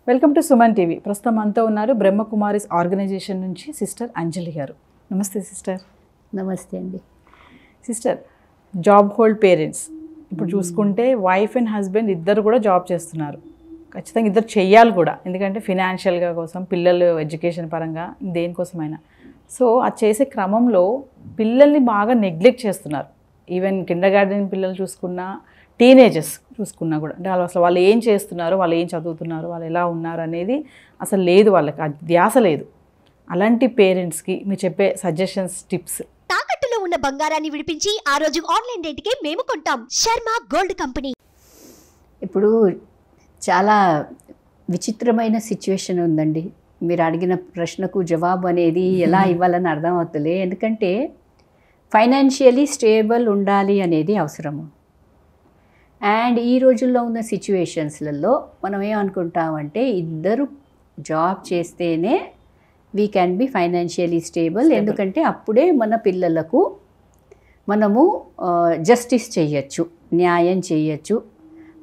Welcome to Suman TV. ప్రస్తుతం అంతా ఉన్నారు బ్రహ్మకుమారిస్ ఆర్గనైజేషన్ నుంచి సిస్టర్ అంజలి గారు. నమస్తే సిస్టర్. నమస్తే అండి. సిస్టర్, జాబ్ హోల్డ్ పేరెంట్స్ ఇప్పుడు చూసుకుంటే వైఫ్ అండ్ హస్బెండ్ ఇద్దరు కూడా జాబ్ చేస్తున్నారు. ఖచ్చితంగా ఇద్దరు చెయ్యాలి కూడా, ఎందుకంటే ఫినాన్షియల్గా కోసం, పిల్లలు ఎడ్యుకేషన్ పరంగా, దేనికోసమైనా. సో అది చేసే క్రమంలో పిల్లల్ని బాగా నెగ్లెక్ట్ చేస్తున్నారు. ఈవెన్ కిండర్ గార్డెన్ పిల్లలు చూసుకున్నా, టీనేజర్స్ చూసుకున్నా కూడా, అంటే వాళ్ళు ఏం చేస్తున్నారు, వాళ్ళు ఏం చదువుతున్నారు, వాళ్ళు ఎలా ఉన్నారు అనేది అసలు లేదు, వాళ్ళకి ఆ ధ్యాస లేదు. అలాంటి పేరెంట్స్కి మీరు చెప్పే సజెషన్స్, టిప్స్. తాకట్టులో ఉన్న బంగారాన్ని విడిపించి ఆ రోజు ఆన్లైన్ రేటుకే మేము కొంటాం. Sharma gold company. ఇప్పుడు చాలా విచిత్రమైన సిచ్యువేషన్ ఉందండి. మీరు అడిగిన ప్రశ్నకు జవాబు అనేది ఎలా ఇవ్వాలని అర్థం అవుతుంది. ఎందుకంటే ఫైనాన్షియలీ స్టేబుల్ ఉండాలి అనేది అవసరము. అండ్ ఈ రోజుల్లో ఉన్న సిచ్యువేషన్స్లలో మనం ఏమనుకుంటామంటే ఇద్దరు జాబ్ చేస్తేనే we can be financially stable. ఎందుకంటే అప్పుడే మన పిల్లలకు మనము జస్టిస్ చేయొచ్చు, న్యాయం చేయొచ్చు,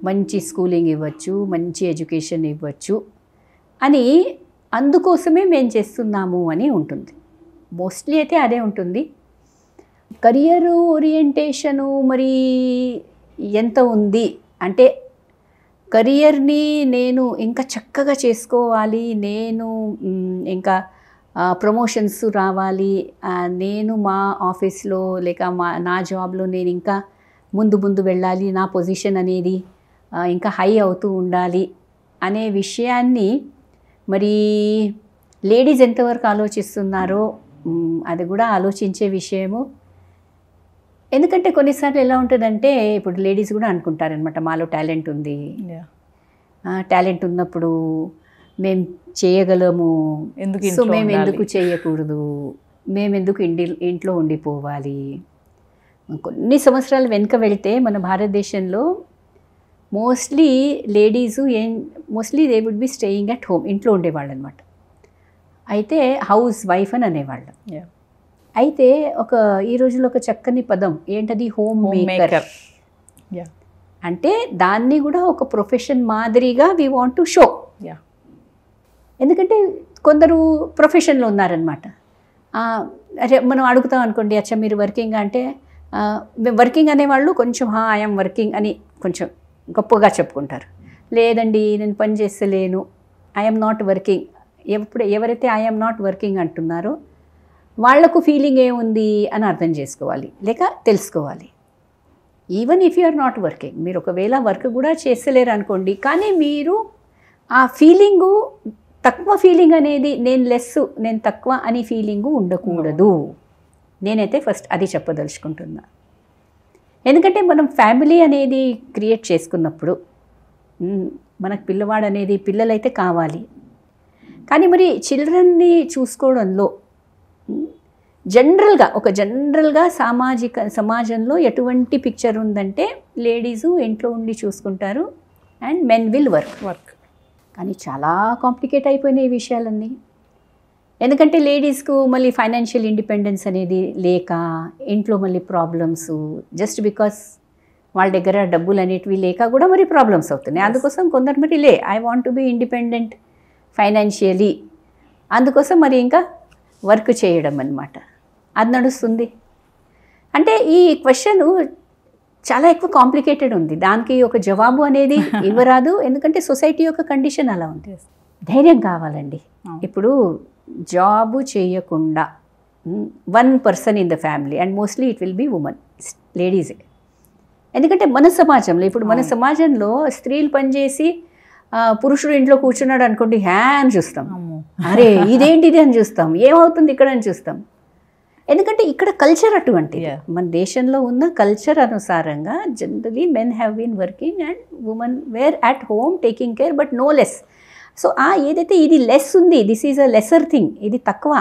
మంచి స్కూలింగ్ ఇవ్వచ్చు, మంచి ఎడ్యుకేషన్ ఇవ్వచ్చు అని, అందుకోసమే మేము చేస్తున్నాము అని ఉంటుంది. మోస్ట్లీ అయితే అదే ఉంటుంది. కెరియర్ ఓరియంటేషను మరి ఎంత ఉంది అంటే, కెరియర్ని నేను ఇంకా చక్కగా చేసుకోవాలి, నేను ఇంకా ప్రమోషన్స్ రావాలి, నేను మా ఆఫీస్లో లేక నా జాబ్లో నేను ఇంకా ముందు వెళ్ళాలి, నా పొజిషన్ అనేది ఇంకా హై అవుతూ ఉండాలి అనే విషయాన్ని మరి లేడీస్ ఎంతవరకు ఆలోచిస్తున్నారో అది కూడా ఆలోచించే విషయము. ఎందుకంటే కొన్నిసార్లు ఎలా ఉంటుందంటే, ఇప్పుడు లేడీస్ కూడా అనుకుంటారనమాట, మాలో టాలెంట్ ఉంది, టాలెంట్ ఉన్నప్పుడు మేము చేయగలము, సో మేము ఎందుకు చేయకూడదు, మేము ఎందుకు ఇంట్లో ఉండిపోవాలి. కొన్ని సంవత్సరాలు వెనుక వెళితే మన భారతదేశంలో mostly ladies mostly they would be staying at home, ఇంట్లో ఉండేవాళ్ళు అనమాట. అయితే హౌస్ వైఫ్ అని అనేవాళ్ళు. అయితే ఈ రోజుల్లో ఒక చక్కని పదం ఏంటది, హోమ్ మేకర్. అంటే దాన్ని కూడా ఒక ప్రొఫెషన్ మాదిరిగా వీ వాంట్ టు షో. ఎందుకంటే కొందరు ప్రొఫెషన్లో ఉన్నారనమాట. అరే మనం అడుగుతాం అనుకోండి, అచ్చా మీరు వర్కింగ్ అంటే, వర్కింగ్ అనేవాళ్ళు కొంచెం ఐఎమ్ వర్కింగ్ అని కొంచెం గొప్పగా చెప్పుకుంటారు. లేదండి నేను పని చేస్తలేను, ఐఎమ్ నాట్ వర్కింగ్. ఎవరైతే ఐఎమ్ నాట్ వర్కింగ్ అంటున్నారో వాళ్లకు ఫీలింగ్ ఏముంది అని అర్థం చేసుకోవాలి, లేక తెలుసుకోవాలి. Even if you are not working, మీరు ఒకవేళ వర్క్ కూడా చేస్తలేరు అనుకోండి, కానీ మీరు ఆ ఫీలింగు, తక్కువ ఫీలింగ్ అనేది, నేను లెస్, నేను తక్కువ అని ఫీలింగు ఉండకూడదు. నేనైతే ఫస్ట్ అది చెప్పదలుచుకుంటున్నా. ఎందుకంటే మనం ఫ్యామిలీ అనేది క్రియేట్ చేసుకున్నప్పుడు మనకు పిల్లవాడు అనేది, పిల్లలైతే కావాలి, కానీ మరి చిల్డ్రన్ని చూసుకోవడంలో జనరల్గా సమాజంలో ఎటువంటి పిక్చర్ ఉందంటే, లేడీసు ఇంట్లో ఉండి చూసుకుంటారు అండ్ మెన్ విల్ వర్క్. కానీ చాలా కాంప్లికేట్ అయిపోయినాయి ఈ విషయాలన్నీ. ఎందుకంటే లేడీస్కు మళ్ళీ ఫైనాన్షియల్ ఇండిపెండెన్స్ అనేది లేక, ఇంట్లో మళ్ళీ ప్రాబ్లమ్స్, జస్ట్ బికాస్ వాళ్ళ దగ్గర డబ్బులు అనేటివి లేక కూడా మరి ప్రాబ్లమ్స్ అవుతున్నాయి. అందుకోసం కొందరు మరి I want to be independent financially, అందుకోసం మరి ఇంకా వర్క్ చేయడం అన్నమాట. అది నడుస్తుంది. అంటే ఈ క్వశ్చన్ చాలా ఎక్కువ కాంప్లికేటెడ్ ఉంది, దానికి ఒక జవాబు అనేది ఇవ్వరాదు. ఎందుకంటే సొసైటీ యొక్క కండిషన్ అలా ఉంది. ధైర్యం కావాలండి. ఇప్పుడు జాబు చేయకుండా one person in the family, and mostly it will be women, లేడీసే. ఎందుకంటే మన సమాజంలో స్త్రీలు పనిచేసి పురుషుడు ఇంట్లో కూర్చున్నాడు అనుకోండి, అని చూస్తాం, అరే ఇదేంటిది అని చూస్తాం, ఏమవుతుంది ఇక్కడ అని చూస్తాం. ఎందుకంటే ఇక్కడ కల్చర్ అటువంటిది. మన దేశంలో ఉన్న కల్చర్ అనుసారంగా generally men have been working and women were at home taking care, but no less. So ఏదైతే ఇది లెస్ ఉంది, this is a lesser thing, ఇది తక్కువ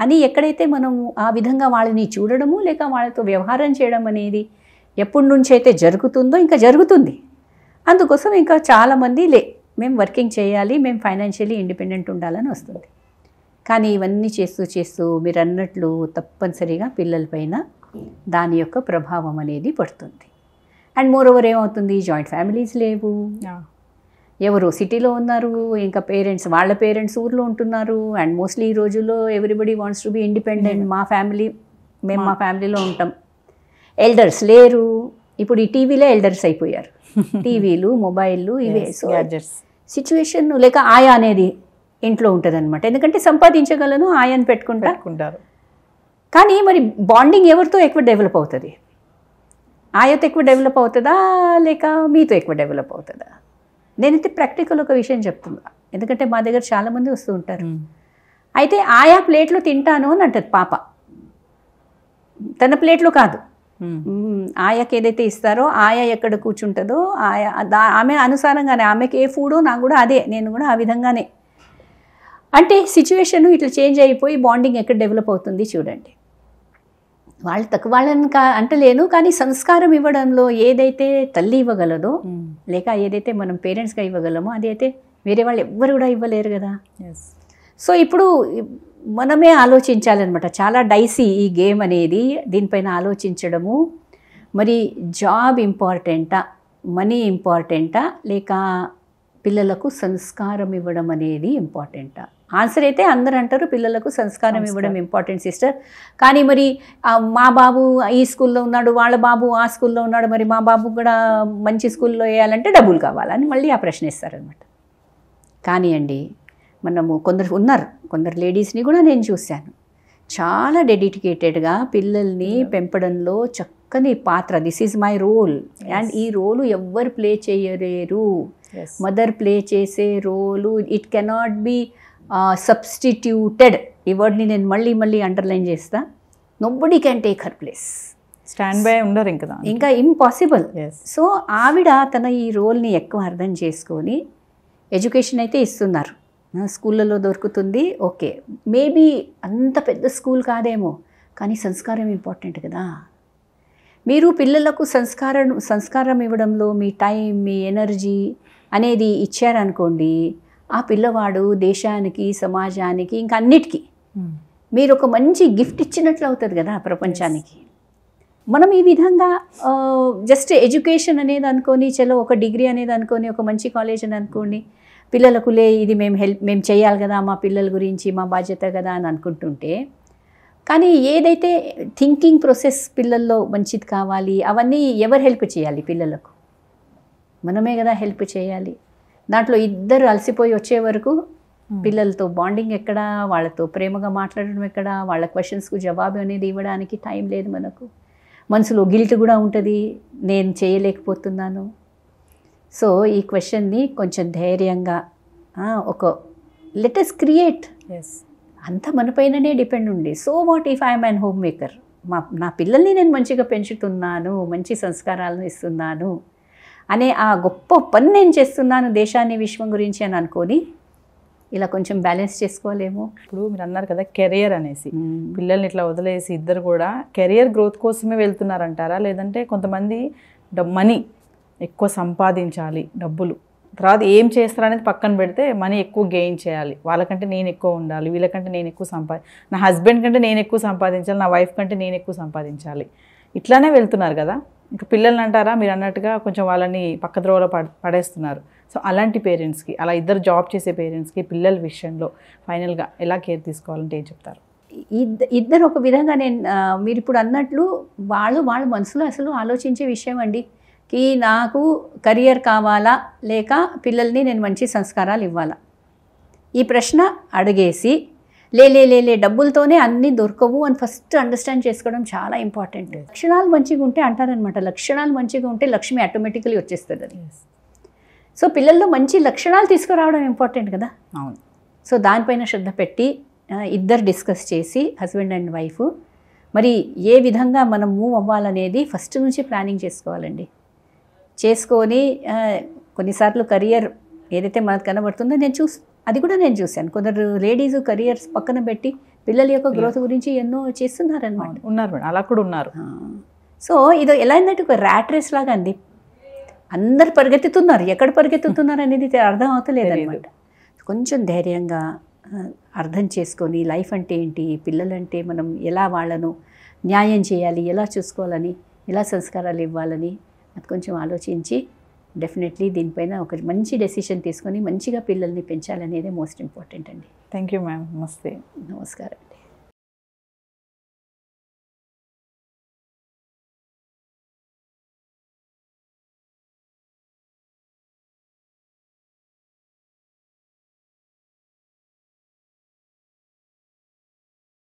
అని ఎక్కడైతే మనం ఆ విధంగా వాళ్ళని చూడడము లేక వాళ్ళతో వ్యవహారం చేయడం అనేది ఎప్పటి నుంచి అయితే జరుగుతుందో ఇంకా జరుగుతుంది. అందుకోసం ఇంకా చాలామంది మేము వర్కింగ్ చేయాలి, మేము ఫైనాన్షియలీ ఇండిపెండెంట్ ఉండాలని వస్తుంది. కానీ ఇవన్నీ చేస్తూ మీరు అన్నట్లు తప్పనిసరిగా పిల్లలపైన దాని యొక్క ప్రభావం అనేది పడుతుంది. అండ్ మోర్ ఓవర్ ఏమవుతుంది, జాయింట్ ఫ్యామిలీస్ లేవు. ఎవరు సిటీలో ఉన్నారు, ఇంకా పేరెంట్స్ వాళ్ళ పేరెంట్స్ ఊర్లో ఉంటున్నారు. అండ్ మోస్ట్లీ ఈ రోజుల్లో everybody wants to be independent. మా ఫ్యామిలీ, మేము మా ఫ్యామిలీలో ఉంటాం, ఎల్డర్స్ లేరు. ఇప్పుడు ఈ టీవీలే ఎల్డర్స్ అయిపోయారు, టీవీలు, మొబైళ్ళు, ఇవే. సో సిచ్యువేషన్ లేక ఆయా అనేది ఇంట్లో ఉంటుంది అనమాట. ఎందుకంటే సంపాదించగలను, ఆయాని పెట్టుకుంటారు. కానీ మరి బాండింగ్ ఎవరితో ఎక్కువ డెవలప్ అవుతుంది? ఆయతో ఎక్కువ డెవలప్ అవుతుందా లేక మీతో ఎక్కువ డెవలప్ అవుతుందా? నేనైతే ప్రాక్టికల్ ఒక విషయం చెప్తున్నా, ఎందుకంటే మా దగ్గర చాలామంది వస్తూ ఉంటారు. అయితే ఆయా ప్లేట్లో తింటాను అని అంటది పాప, తన ప్లేట్లో కాదు. ఆయాకి ఏదైతే ఇస్తారో, ఆయా ఎక్కడ కూర్చుంటుందో ఆయా ఆమె అనుసారంగానే, ఆమెకి ఏ ఫుడో నాకు కూడా అదే, నేను కూడా ఆ విధంగానే. అంటే సిచ్యువేషన్ ఇట్లా చేంజ్ అయిపోయి బాండింగ్ ఎక్కడ డెవలప్ అవుతుంది చూడండి. వాళ్ళు తక్కువ వాళ్ళని అంటలేను, కానీ సంస్కారం ఇవ్వడంలో ఏదైతే తల్లి ఇవ్వగలదో లేక ఏదైతే మనం పేరెంట్స్గా ఇవ్వగలమో అది అయితే వేరే వాళ్ళు ఎవ్వరు కూడా ఇవ్వలేరు కదా. సో ఇప్పుడు మనమే ఆలోచించాలన్నమాట. చాలా డైసీ ఈ గేమ్ అనేది, దీనిపైన ఆలోచించడము. మరి జాబ్ ఇంపార్టెంటా, మనీ ఇంపార్టెంటా, లేక పిల్లలకు సంస్కారం ఇవ్వడం అనేది ఇంపార్టెంటా? ఆన్సర్ అయితే అందరూ అంటారు పిల్లలకు సంస్కారం ఇవ్వడం ఇంపార్టెంట్ సిస్టర్. కానీ మరి మా బాబు ఈ స్కూల్లో ఉన్నాడు, వాళ్ళ బాబు ఆ స్కూల్లో ఉన్నాడు, మరి మా బాబు కూడా మంచి స్కూల్లో వేయాలంటే డబ్బులు కావాలని మళ్ళీ ఆ ప్రశ్న ఇస్తారనమాట. కానీ అండి, మనము కొందరు లేడీస్ని కూడా నేను చూశాను, చాలా డెడికేటెడ్గా పిల్లల్ని పెంపడంలో చక్కని పాత్ర. This is my role and ఈ రోలు ఎవ్వరు ప్లే చేయలేరు. మదర్ ప్లే చేసే role it cannot be substituted. ఈ వర్డ్ని నేను మళ్ళీ అండర్లైన్ చేస్తా. Nobody can take her place. Stand by ఉండరు ఇంకా ఇంపాసిబుల్. సో ఆవిడ తన ఈ రోల్ని ఎక్కువ అర్థం చేసుకొని ఎడ్యుకేషన్ అయితే ఇస్తున్నారు, స్కూళ్ళలో దొరుకుతుంది, ఓకే. మేబీ అంత పెద్ద స్కూల్ కాదేమో, కానీ సంస్కారం ఇంపార్టెంట్ కదా. మీరు పిల్లలకు సంస్కారం ఇవ్వడంలో మీ టైం, మీ ఎనర్జీ అనేది ఇచ్చారనుకోండి, ఆ పిల్లవాడు దేశానికి, సమాజానికి, ఇంకా అన్నిటికీ మీరు ఒక మంచి గిఫ్ట్ ఇచ్చినట్లు అవుతుంది కదా ప్రపంచానికి. మనం ఈ విధంగా జస్ట్ ఎడ్యుకేషన్ అనేది అనుకొని, చలో ఒక డిగ్రీ అనేది అనుకొని, ఒక మంచి కాలేజ్ అని అనుకోండి, పిల్లలకు ఇది మేము చేయాలి కదా, మా పిల్లల గురించి మా బాధ్యత కదా అని అనుకుంటుంటే, కానీ ఏదైతే థింకింగ్ ప్రాసెస్ పిల్లల్లో మంచిది కావాలి, అవన్నీ ఎవరు హెల్ప్ చేయాలి? పిల్లలకు మనమే కదా హెల్ప్ చేయాలి. దాంట్లో ఇద్దరు అలసిపోయి వచ్చే వరకు పిల్లలతో బాండింగ్ ఎక్కడ, వాళ్ళతో ప్రేమగా మాట్లాడడం ఎక్కడ, వాళ్ళ క్వశ్చన్స్కు జవాబు అనేది ఇవ్వడానికి టైం లేదు మనకు. మనసులో గిల్ట్ కూడా ఉంటుంది, నేను చేయలేకపోతున్నాను. సో ఈ క్వశ్చన్ని కొంచెం ధైర్యంగా ఒక లెట్ us క్రియేట్, అంతా మనపైననే డిపెండ్ ఉంది. So what if I'm an home maker, నా పిల్లల్ని నేను మంచిగా పెంచుతున్నాను, మంచి సంస్కారాలను ఇస్తున్నాను అనే ఆ గొప్ప పని నేను చేస్తున్నాను దేశాన్ని, విశ్వం గురించి అని అనుకొని ఇలా కొంచెం బ్యాలెన్స్ చేసుకోలేము. ఇప్పుడు మీరు అన్నారు కదా కెరియర్ అనేసి, పిల్లల్ని ఇట్లా వదిలేసి ఇద్దరు కూడా కెరియర్ గ్రోత్ కోసమే వెళ్తున్నారంటారా? లేదంటే కొంతమంది మనీ ఎక్కువ సంపాదించాలి, డబ్బులు తర్వాత ఏం చేస్తారనేది పక్కన పెడితే మనీ ఎక్కువ గెయిన్ చేయాలి, వాళ్ళకంటే నేను ఎక్కువ ఉండాలి, వీళ్ళకంటే నేను ఎక్కువ నా హస్బెండ్ కంటే నేను ఎక్కువ సంపాదించాలి, నా వైఫ్ కంటే నేను ఎక్కువ సంపాదించాలి, ఇట్లానే వెళ్తున్నారు కదా. ఇంకా పిల్లల్ని అంటారా మీరు అన్నట్టుగా కొంచెం వాళ్ళని పక్కద్రోవలో పడేస్తున్నారు. సో అలాంటి పేరెంట్స్కి, అలా ఇద్దరు జాబ్ చేసే పేరెంట్స్కి పిల్లల విషయంలో ఫైనల్గా ఎలా కేర్ తీసుకోవాలంటే ఏం చెప్తారు? ఇద్దరు ఒక విధంగా మీరు ఇప్పుడు అన్నట్లు వాళ్ళ మనసులో అసలు ఆలోచించే విషయం అండి, కి నాకు కెరియర్ కావాలా లేక పిల్లల్ని నేను మంచి సంస్కారాలు ఇవ్వాలా, ఈ ప్రశ్న అడిగేసి లే డబ్బులతోనే అన్నీ దొరకవు అని ఫస్ట్ అండర్స్టాండ్ చేసుకోవడం చాలా ఇంపార్టెంట్. లక్షణాలు మంచిగా ఉంటే అంటారనమాట, లక్షణాలు మంచిగా ఉంటే లక్ష్మి ఆటోమేటికలీ వచ్చేస్తుంది అది. సో పిల్లల్లో మంచి లక్షణాలు తీసుకురావడం ఇంపార్టెంట్ కదా. అవును. సో దానిపైన శ్రద్ధ పెట్టి ఇద్దరు డిస్కస్ చేసి హస్బెండ్ అండ్ వైఫ్ మరి ఏ విధంగా మనం మూవ్ అవ్వాలనేది ఫస్ట్ నుంచి ప్లానింగ్ చేసుకోవాలండి. చేసుకొని కొన్నిసార్లు కెరియర్ ఏదైతే మనకు కనబడుతుందో అది కూడా నేను చూశాను. కొందరు లేడీస్ కెరియర్స్ పక్కన పెట్టి పిల్లల యొక్క గ్రోత్ గురించి ఎన్నో చేస్తున్నారన్నమాట. ఉన్నారు మేడం, అలా కూడా ఉన్నారు. సో ఇది ఎలా అయిందంటే ఒక ర్యాట్ రేస్ లాగా అండి, అందరు పరిగెత్తుతున్నారు, ఎక్కడ పరిగెత్తుతున్నారు అనేది అర్థం అవుతలేదన్నమాట. కొంచెం ధైర్యంగా అర్థం చేసుకొని లైఫ్ అంటే ఏంటి, పిల్లలంటే మనం ఎలా వాళ్ళను న్యాయం చేయాలి, ఎలా చూసుకోవాలని, ఎలా సంస్కారాలు ఇవ్వాలని అది కొంచెం ఆలోచించి డెఫినెట్లీ దీనిపైన ఒక మంచి డెసిషన్ తీసుకొని మంచిగా పిల్లల్ని పెంచాలనేదే మోస్ట్ ఇంపార్టెంట్ అండి. Thank you ma'am. నమస్తే. నమస్కారం.